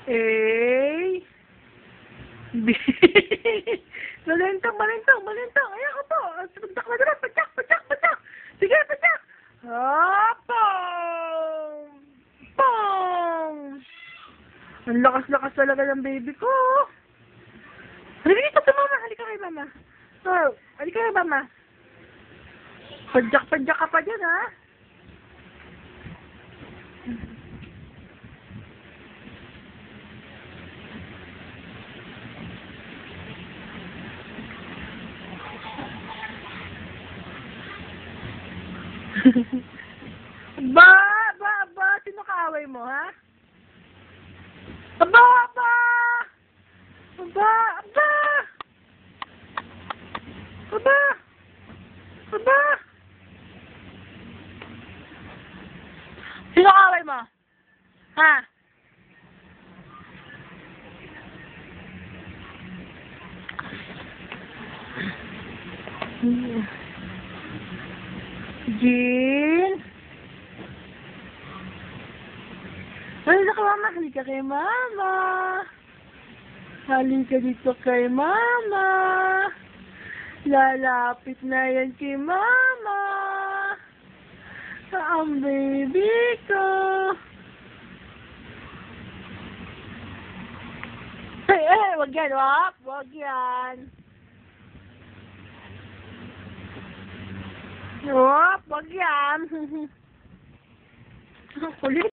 A, B. Malintang. Ayan ko po. Padyak na dala. Padyak. Sige, padyak. Pong! Pong! Ang lakas-lakas talaga ng baby ko. Halika dito sa mama. Halika kay mama. Oh, halika kay mama. Padyak ka pa dyan, ha? Ba! Sino kaaway mo, ha? Aba! Sino kaaway mo? Ha? Jean? Halika ka, mama. Halika kay mama. Halika dito kay mama. Lalapit na yan kay mama. Ang baby ko. Wag yan, wag yan. Wag yan. Kulit.